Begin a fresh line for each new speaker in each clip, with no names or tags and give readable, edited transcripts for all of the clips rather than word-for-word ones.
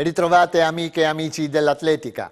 Ben ritrovate amiche e amici dell'atletica.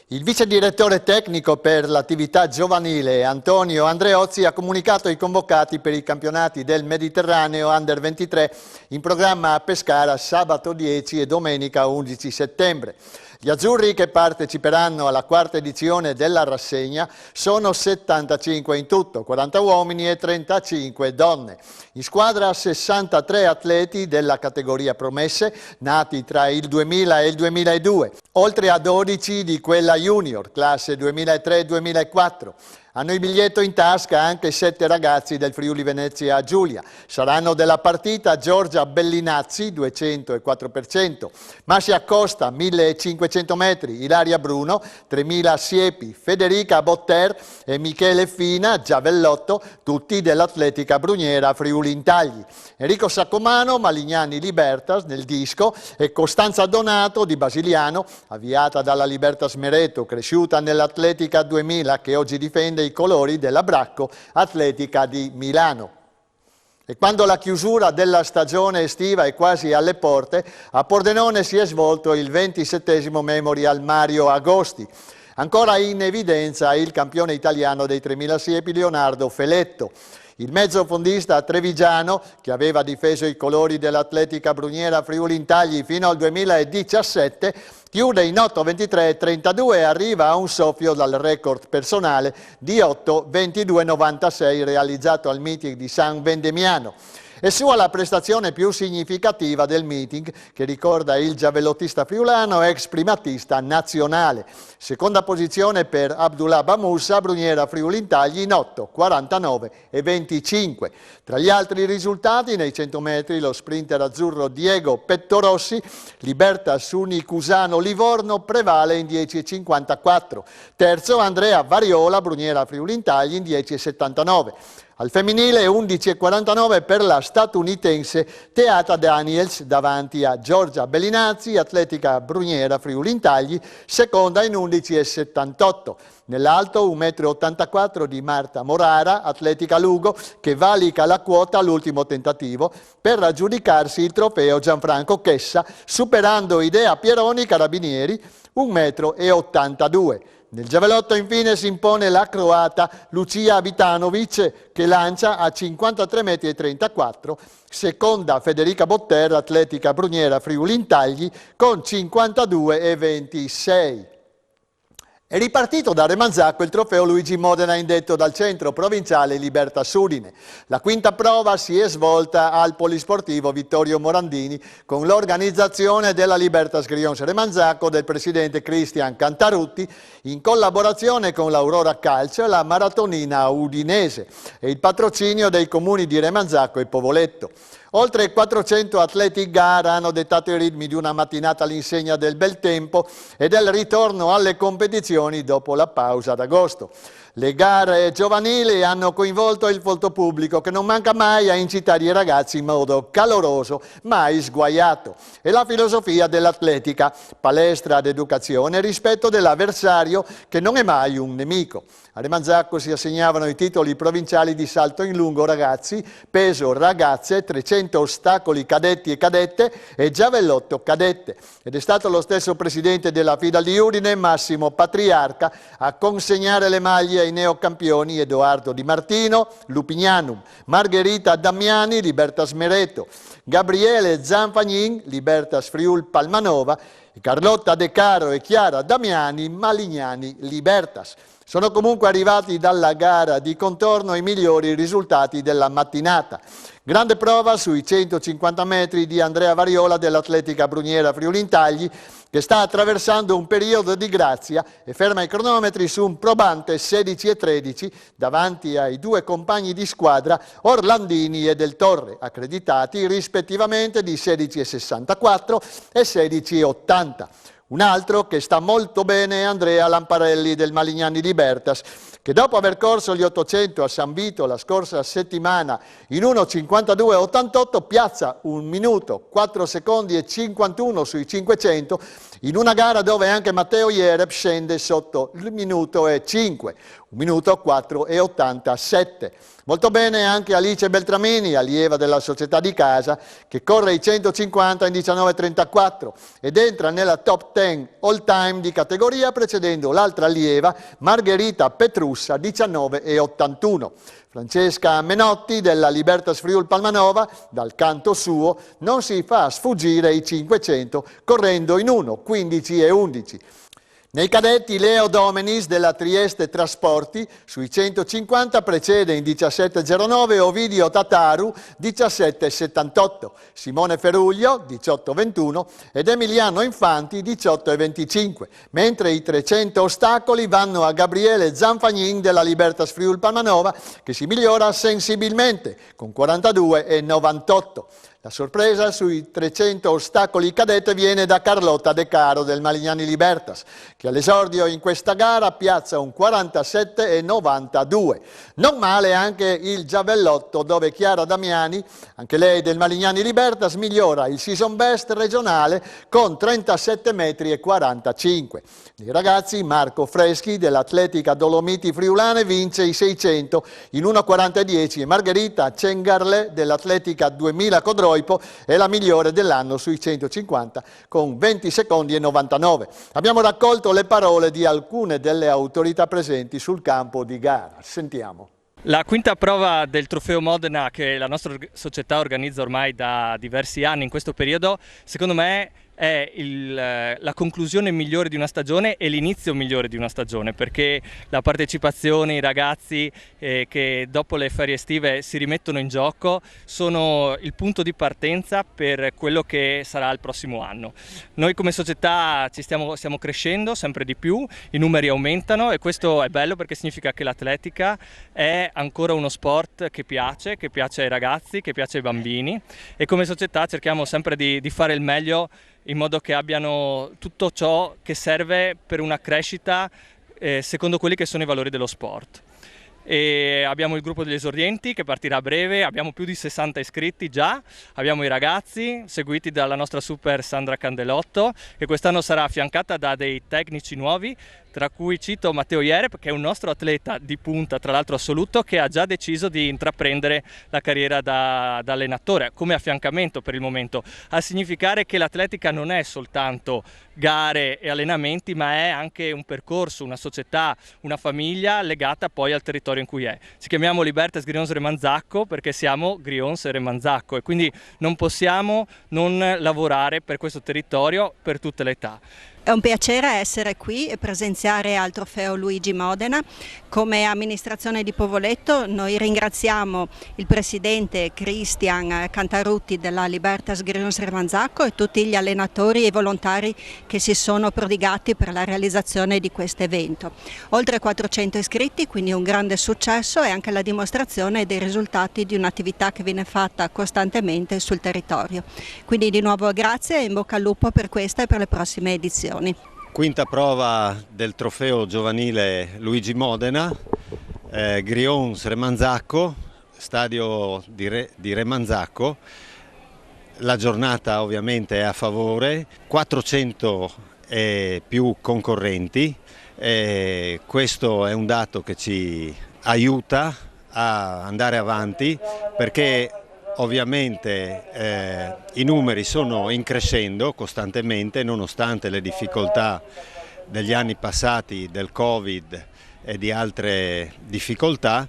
Il vice direttore tecnico per l'attività giovanile Antonio Andreozzi ha comunicato i convocati per i campionati del Mediterraneo Under 23 in programma a Pescara sabato 10 e domenica 11 settembre. Gli azzurri che parteciperanno alla quarta edizione della rassegna sono 75 in tutto, 40 uomini e 35 donne. In squadra 63 atleti della categoria promesse, nati tra il 2000 e il 2002, oltre a 12 di quella junior, classe 2003-2004. Hanno il biglietto in tasca anche 7 ragazzi del Friuli Venezia Giulia. Saranno della partita Giorgia Bellinazzi, 204%, Massia Costa, 1500 metri, Ilaria Bruno, 3000 siepi, Federica Botter e Michele Fina, giavellotto, tutti dell'Atletica Bruniera Friuli Intagli. Enrico Saccomano, Malignani Libertas nel disco e Costanza Donato di Basiliano, avviata dalla Libertas Mereto, cresciuta nell'Atletica 2000 che oggi difende i colori della Bracco Atletica di Milano. E quando la chiusura della stagione estiva è quasi alle porte, a Pordenone si è svolto il 27° Memorial Mario Agosti. Ancora in evidenza il campione italiano dei 3000 siepi Leonardo Feletto. Il mezzofondista trevigiano, che aveva difeso i colori dell'Atletica Bruniera Friuli Intagli fino al 2017, chiude in 8:23:32 e arriva a un soffio dal record personale di 8:22:96 realizzato al meeting di San Vendemiano. È sua la prestazione più significativa del meeting, che ricorda il giavellottista friulano ex primatista nazionale. Seconda posizione per Abdullah Bamussa, Bruniera Friuli Intagli in 8:49:25. Tra gli altri risultati, nei 100 metri lo sprinter azzurro Diego Pettorossi, Libertas Unicusano Livorno, prevale in 10:54. Terzo Andrea Variola, Bruniera Friuli Intagli in 10:79. Al femminile 11:49 per la statunitense Teata Daniels davanti a Giorgia Bellinazzi, Atletica Bruniera Friuli Intagli, seconda in 11:78. Nell'alto 1,84 m di Marta Morara, Atletica Lugo, che valica la quota all'ultimo tentativo per aggiudicarsi il trofeo Gianfranco Chessa, superando Idea Pieroni Carabinieri, 1,82 m. Nel giavellotto infine si impone la croata Lucia Vitanovic, che lancia a 53,34 m, seconda Federica Botter, Atletica Bruniera Friuli Intagli, con 52,26 m. È ripartito da Remanzacco il trofeo Luigi Modena indetto dal centro provinciale Libertas Udine. La quinta prova si è svolta al polisportivo Vittorio Morandini con l'organizzazione della Libertas Grions Remanzacco del presidente Cristian Cantarutti in collaborazione con l'Aurora Calcio e la Maratonina Udinese e il patrocinio dei comuni di Remanzacco e Povoletto. Oltre 400 atleti in gara hanno dettato i ritmi di una mattinata all'insegna del bel tempo e del ritorno alle competizioni dopo la pausa d'agosto. Le gare giovanili hanno coinvolto il folto pubblico che non manca mai a incitare i ragazzi in modo caloroso, mai sguaiato. È la filosofia dell'atletica, palestra ed educazione, rispetto dell'avversario che non è mai un nemico. A Remanzacco si assegnavano i titoli provinciali di salto in lungo ragazzi, peso ragazze, 300 ostacoli cadetti e cadette e giavellotto cadette. Ed è stato lo stesso presidente della FIDAL di Udine, Massimo Patriarca, a consegnare le maglie ai neocampioni Edoardo Di Martino, Lupignanum, Margherita Damiani, Libertas Mereto, Gabriele Zanfagnin, Libertas Friul Palmanova, Carlotta De Caro e Chiara Damiani, Malignani Libertas. Sono comunque arrivati dalla gara di contorno i migliori risultati della mattinata. Grande prova sui 150 metri di Andrea Variola dell'Atletica Bruniera Friuli Intagli, che sta attraversando un periodo di grazia e ferma i cronometri su un probante 16:13 davanti ai due compagni di squadra Orlandini e Del Torre, accreditati rispettivamente di 16:64 e 16:80. Un altro che sta molto bene è Andrea Lamparelli del Malignani Libertas, che dopo aver corso gli 800 a San Vito la scorsa settimana in 1:52,88 piazza 1 minuto, 4 secondi e 51 sui 500 in una gara dove anche Matteo Jereb scende sotto il minuto e 5, 1 minuto 4 e 87. Molto bene anche Alice Beltramini, allieva della società di casa, che corre i 150 in 19.34 ed entra nella top 10 all time di categoria, precedendo l'altra allieva Margherita Petrussa 19.81. Francesca Menotti della Libertas Friuli Palmanova, dal canto suo, non si fa sfuggire i 500 correndo in 1, 15 e 11. Nei cadetti Leo Domenis della Trieste Trasporti sui 150 precede in 17.09 Ovidio Tataru 17.78, Simone Feruglio 18.21 ed Emiliano Infanti 18.25, mentre i 300 ostacoli vanno a Gabriele Zanfagnin della Libertas Friuli Palmanova che si migliora sensibilmente con 42.98. La sorpresa sui 300 ostacoli cadette viene da Carlotta De Caro del Malignani Libertas, che all'esordio in questa gara piazza un 47,92. Non male anche il giavellotto, dove Chiara Damiani, anche lei del Malignani Libertas, migliora il season best regionale con 37,45 m. Nei ragazzi Marco Freschi dell'Atletica Dolomiti Friulane vince i 600 in 1,40,10 e Margherita Cengarle dell'Atletica 2000 Codroipo è la migliore dell'anno sui 150 con 20 secondi e 99. Abbiamo raccolto le parole di alcune delle autorità presenti sul campo di gara. Sentiamo.
La quinta prova del Trofeo Modena che la nostra società organizza ormai da diversi anni in questo periodo, secondo me è la conclusione migliore di una stagione e l'inizio migliore di una stagione, perché la partecipazione, i ragazzi che dopo le ferie estive si rimettono in gioco sono il punto di partenza per quello che sarà il prossimo anno. Noi come società stiamo crescendo sempre di più, i numeri aumentano e questo è bello perché significa che l'atletica è ancora uno sport che piace ai ragazzi, che piace ai bambini, e come società cerchiamo sempre di fare il meglio in modo che abbiano tutto ciò che serve per una crescita secondo quelli che sono i valori dello sport. E abbiamo il gruppo degli esordienti che partirà a breve, abbiamo più di 60 iscritti già, abbiamo i ragazzi seguiti dalla nostra super Sandra Candelotto, che quest'anno sarà affiancata da dei tecnici nuovi, tra cui cito Matteo Jereb, che è un nostro atleta di punta, tra l'altro assoluto, che ha già deciso di intraprendere la carriera da allenatore, come affiancamento per il momento, a significare che l'atletica non è soltanto gare e allenamenti, ma è anche un percorso, una società, una famiglia legata poi al territorio in cui è. Ci chiamiamo Libertas Grions Remanzacco perché siamo Grions e Remanzacco e quindi non possiamo non lavorare per questo territorio per tutte le età.
È un piacere essere qui e presenziare al Trofeo Luigi Modena. Come amministrazione di Povoletto noi ringraziamo il presidente Cristian Cantarutti della Libertas Grions Remanzacco e tutti gli allenatori e volontari che si sono prodigati per la realizzazione di questo evento. Oltre 400 iscritti, quindi un grande successo e anche la dimostrazione dei risultati di un'attività che viene fatta costantemente sul territorio. Quindi di nuovo grazie e in bocca al lupo per questa e per le prossime edizioni.
Quinta prova del trofeo giovanile Luigi Modena, Grions Remanzacco, stadio di Remanzacco. La giornata ovviamente è a favore, 400 e più concorrenti, questo è un dato che ci aiuta a andare avanti perché ovviamente i numeri sono in crescendo costantemente nonostante le difficoltà degli anni passati del Covid e di altre difficoltà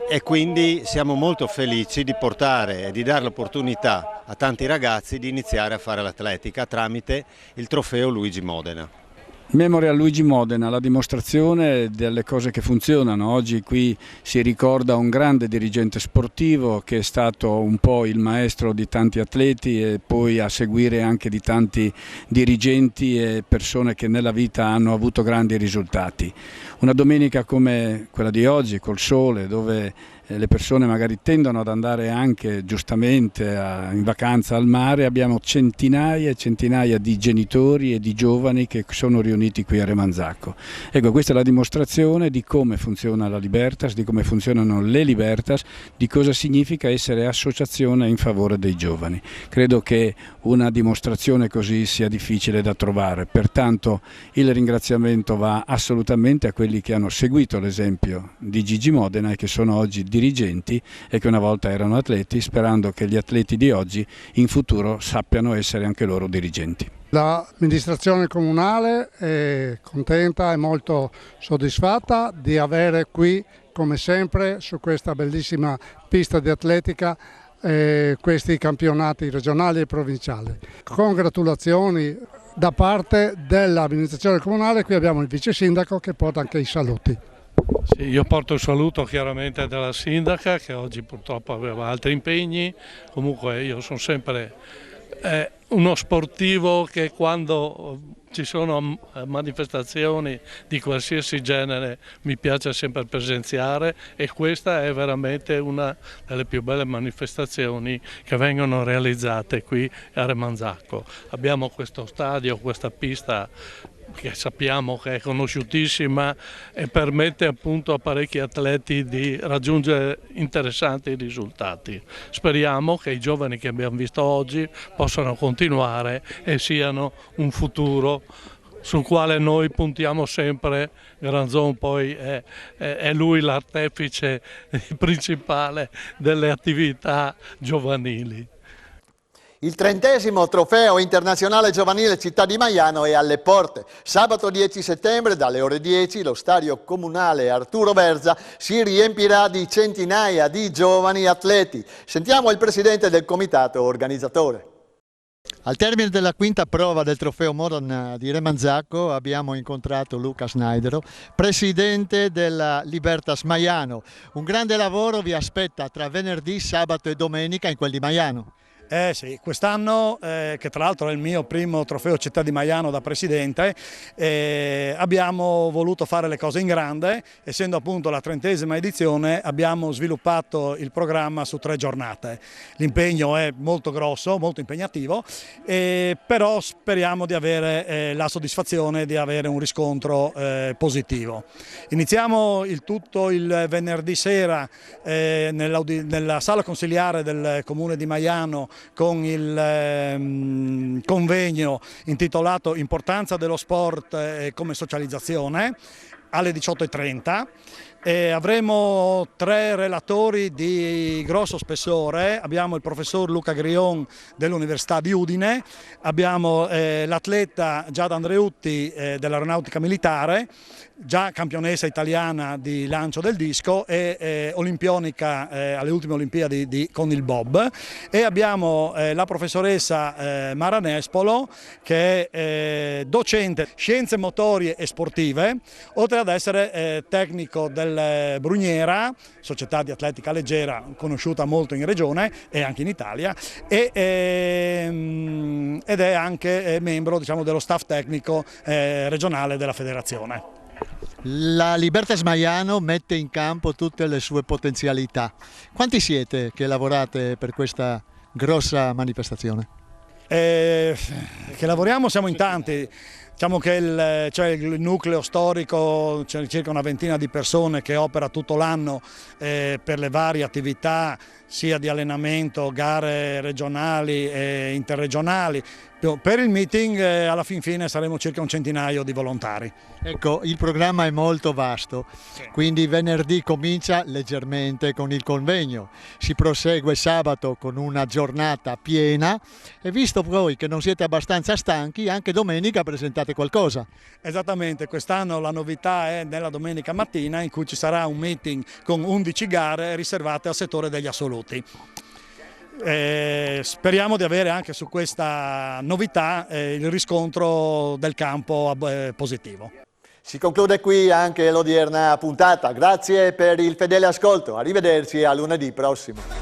e quindi siamo molto felici di portare e di dare l'opportunità a tanti ragazzi di iniziare a fare l'atletica tramite il trofeo Luigi Modena.
Memorial Luigi Modena, la dimostrazione delle cose che funzionano. Oggi qui si ricorda un grande dirigente sportivo che è stato un po' il maestro di tanti atleti e poi a seguire anche di tanti dirigenti e persone che nella vita hanno avuto grandi risultati. Una domenica come quella di oggi, col sole, dove le persone magari tendono ad andare anche giustamente in vacanza al mare, abbiamo centinaia e centinaia di genitori e di giovani che sono riuniti qui a Remanzacco. Ecco, questa è la dimostrazione di come funziona la Libertas, di come funzionano le Libertas, di cosa significa essere associazione in favore dei giovani. Credo che una dimostrazione così sia difficile da trovare, pertanto il ringraziamento va assolutamente a quelli che hanno seguito l'esempio di Gigi Modena e che sono oggi dirigenti e che una volta erano atleti, sperando che gli atleti di oggi in futuro sappiano essere anche loro dirigenti.
L'amministrazione comunale è contenta e molto soddisfatta di avere qui, come sempre, su questa bellissima pista di atletica questi campionati regionali e provinciali. Congratulazioni da parte dell'amministrazione comunale. Qui abbiamo il vice sindaco che porta anche i saluti.
Sì, io porto il saluto chiaramente della sindaca che oggi purtroppo aveva altri impegni. Comunque io sono sempre uno sportivo che quando ci sono manifestazioni di qualsiasi genere mi piace sempre presenziare, e questa è veramente una delle più belle manifestazioni che vengono realizzate qui a Remanzacco. Abbiamo questo stadio, questa pista che sappiamo che è conosciutissima e permette appunto a parecchi atleti di raggiungere interessanti risultati. Speriamo che i giovani che abbiamo visto oggi possano continuare e siano un futuro sul quale noi puntiamo sempre. Granzon poi è lui l'artefice principale delle attività giovanili.
Il 30° trofeo internazionale giovanile Città di Maiano è alle porte. Sabato 10 settembre dalle ore 10 lo stadio comunale Arturo Verza si riempirà di centinaia di giovani atleti. Sentiamo il presidente del comitato organizzatore. Al termine della quinta prova del trofeo Modena di Remanzacco abbiamo incontrato Luca Schneidero, presidente della Libertas Maiano. Un grande lavoro vi aspetta tra venerdì, sabato e domenica in quel di Maiano.
Sì, quest'anno, che tra l'altro è il mio primo trofeo Città di Maiano da presidente, abbiamo voluto fare le cose in grande. Essendo appunto la 30ª edizione, abbiamo sviluppato il programma su 3 giornate. L'impegno è molto grosso, molto impegnativo, però speriamo di avere la soddisfazione di avere un riscontro positivo. Iniziamo il tutto il venerdì sera nella sala consiliare del Comune di Maiano con il convegno intitolato Importanza dello sport come socializzazione alle 18:30. Avremo 3 relatori di grosso spessore. Abbiamo il professor Luca Grion dell'Università di Udine, abbiamo l'atleta Giada Andreutti dell'Aeronautica Militare, già campionessa italiana di lancio del disco e olimpionica alle ultime Olimpiadi con il bob, e abbiamo la professoressa Mara Nespolo, che è docente scienze motorie e sportive, oltre ad essere tecnico del Bruniera, società di atletica leggera conosciuta molto in regione e anche in Italia, ed è anche membro, diciamo, dello staff tecnico regionale della federazione.
La Libertas Maiano mette in campo tutte le sue potenzialità. Quanti siete che lavorate per questa grossa manifestazione?
Che lavoriamo siamo in tanti. Diciamo che c'è il nucleo storico, c'è circa una ventina di persone che opera tutto l'anno per le varie attività, sia di allenamento, gare regionali e interregionali. Per il meeting alla fin fine saremo circa un centinaio di volontari.
Ecco, il programma è molto vasto, quindi venerdì comincia leggermente con il convegno, si prosegue sabato con una giornata piena e visto poi che non siete abbastanza stanchi, anche domenica presentate qualcosa.
Esattamente, quest'anno la novità è nella domenica mattina, in cui ci sarà un meeting con 11 gare riservate al settore degli assoluti. Speriamo di avere anche su questa novità il riscontro del campo positivo.
Si conclude qui anche l'odierna puntata. Grazie per il fedele ascolto. Arrivederci a lunedì prossimo.